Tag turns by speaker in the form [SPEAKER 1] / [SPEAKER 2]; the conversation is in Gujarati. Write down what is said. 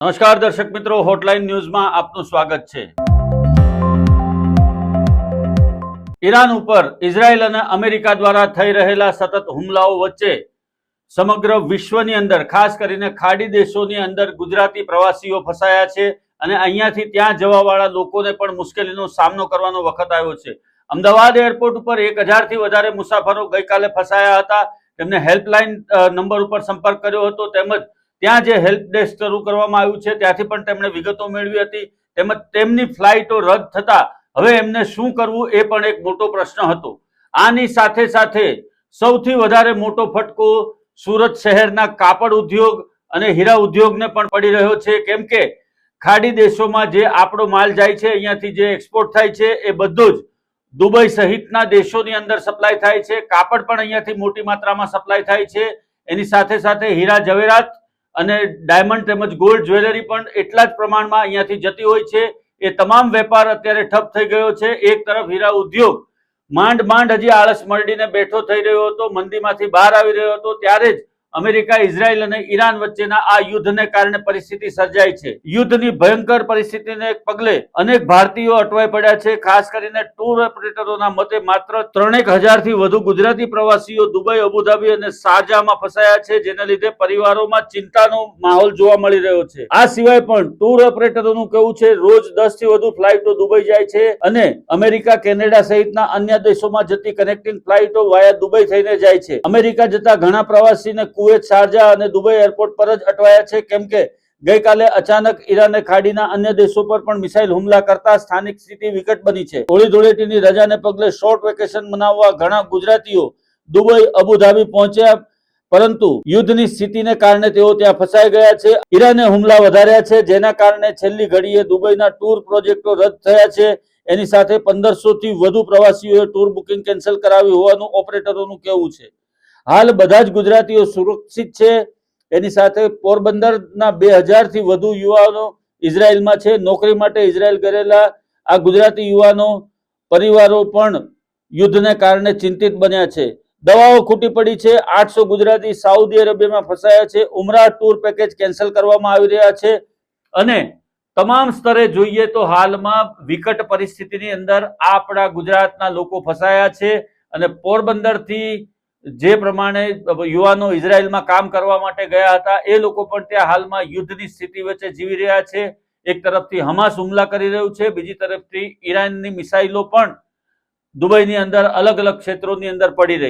[SPEAKER 1] નમસ્કાર દર્શક મિત્રો, હોટલાઇન ન્યૂઝમાં આપનું સ્વાગત છે। ઈરાન ઉપર ઇઝરાયલ અને અમેરિકા દ્વારા થઈ રહેલા સતત હુમલાઓ વચ્ચે સમગ્ર વિશ્વની અંદર, ખાસ કરીને ખાડી દેશોની અંદર ગુજરાતી પ્રવાસીઓ ફસાયા છે અને અહીંયાથી ત્યાં જવાવાળા લોકોને પણ મુશ્કેલીનો સામનો કરવાનો વખત આવ્યો છે। અમદાવાદ એરપોર્ટ ઉપર 1000થી વધારે મુસાફરો ગઈકાલે ફસાયા હતા। તેમને હેલ્પલાઇન નંબર ઉપર સંપર્ક કર્યો હતો, તેમજ ત્યાં જે હેલ્પ ડેસ્ક શરૂ કરવામાં આવ્યું છે ત્યાંથી પણ તેમણે વિગતો મેળવી હતી। તેમજ તેમની ફ્લાઇટો રદ થતા હવે એમને શું કરવું એ પણ એક મોટો પ્રશ્ન હતો। આની સાથે સાથે સૌથી વધારે મોટો ફટકો સુરત શહેરના કાપડ ઉદ્યોગ અને હીરા ઉદ્યોગને પણ પડી રહ્યો છે, કેમ કે ખાડી દેશોમાં જે આપણો માલ જાય છે, અહીંયાથી જે એક્સપોર્ટ થાય છે એ બધું જ દુબઈ સહિતના દેશોની અંદર સપ્લાય થાય છે। કાપડ પણ અહીંયાથી મોટી માત્રામાં સપ્લાય થાય છે। એની સાથે સાથે હીરા જવેરાત અને ડાયમંડ તેમજ ગોલ્ડ જ્વેલરી પણ એટલા જ પ્રમાણમાં અહીંયાથી જતી હોય છે। એ તમામ વેપાર અત્યારે ઠપ થઈ ગયો છે। એક તરફ હીરા ઉદ્યોગ માંડ હજી આળસ મરડીને બેઠો થઈ રહ્યો હતો, મંદીમાંથી બહાર આવી રહ્યો હતો, ત્યારે જ અમેરિકા, ઇઝરાયલ અને ઈરાન વચ્ચેના આ યુદ્ધને કારણે પરિસ્થિતિ સર્જાઈ છે। યુદ્ધની ભયંકર પરિસ્થિતિને પગલે અનેક ભારતીયો અટવાઈ પડ્યા છે। ખાસ કરીને ટૂર ઓપરેટરોના મતે માત્ર 3000થી વધુ ગુજરાતી પ્રવાસીઓ દુબઈ, અબુધાબી અને શારજાહમાં ફસાયા છે, જેના લીધે પરિવારોમાં ચિંતાનો માહોલ જોવા મળી રહ્યો છે। આ સિવાય પણ ટૂર ઓપરેટરોનું કહેવું છે રોજ 10થી વધુ ફ્લાઇટો દુબઈ જાય છે અને અમેરિકા, કેનેડા સહિતના અન્ય દેશોમાં જતી કનેક્ટિંગ ફ્લાઇટો વાયા દુબઈ થઈને જાય છે। અમેરિકા જતા ઘણા પ્રવાસીને કુવેત, શારજાહ અને દુબઈ એરપોર્ટ પર જ અટવાયા છે, કેમ કે ગઈકાલે અચાનક ઈરાને ખાડીના અન્ય દેશો પર પણ મિસાઇલ હુમલા કરતા સ્થાનિક સ્થિતિ વિકટ બની છે। હોળી ધૂળેટીની રજાને પગલે શોર્ટ વેકેશન મનાવવા ઘણા ગુજરાતીઓ દુબઈ, અબુધાબી પહોંચ્યા, પરંતુ યુદ્ધની સ્થિતિને કારણે તેઓ ત્યાં ફસાઈ ગયા છે। ઈરાને હુમલા વધાર્યા છે, જેના કારણે છેલ્લી ઘડીએ દુબઈના ટૂર પ્રોજેક્ટો રદ થયા છે। એની સાથે 1500થી વધુ પ્રવાસીઓએ ટૂર બુકિંગ કેન્સલ કરાવી હોવાનું ઓપરેટરોનું કહેવું છે। હાલ બધા જ ગુજરાતીઓ સુરક્ષિત છે। એની સાથે પોરબંદરના 2000થી વધુ યુવાનો ઇઝરાયલમાં છે। નોકરી માટે ઇઝરાયલ ગયેલા આ ગુજરાતી યુવાનો પરિવારો પણ યુદ્ધને કારણે ચિંતિત બન્યા છે। દવાઓ ખૂટી પડી છે। 800 ગુજરાતી સાઉદી અરેબિયામાં ફસાયા છે। ઉમરા ટૂર પેકેજ કેન્સલ કરવામાં આવી રહ્યા છે અને તમામ સ્તરે જોઈએ તો હાલમાં વિકટ પરિસ્થિતિની અંદર આપણા ગુજરાતના લોકો ફસાયા છે અને પોરબંદરથી જે પ્રમાણે યુવાનો ઇઝરાયલમાં કામ કરવા માટે ગયા હતા એ લોકો પણ ત્યાં હાલમાં યુદ્ધની સ્થિતિ વચ્ચે જીવી રહ્યા છે। એક તરફથી હમાસ હુમલા કરી રહ્યું છે, બીજી તરફથી ઈરાનની મિસાઇલો પણ દુબઈની અંદર અલગ અલગ ક્ષેત્રોની અંદર પડી રહી છે।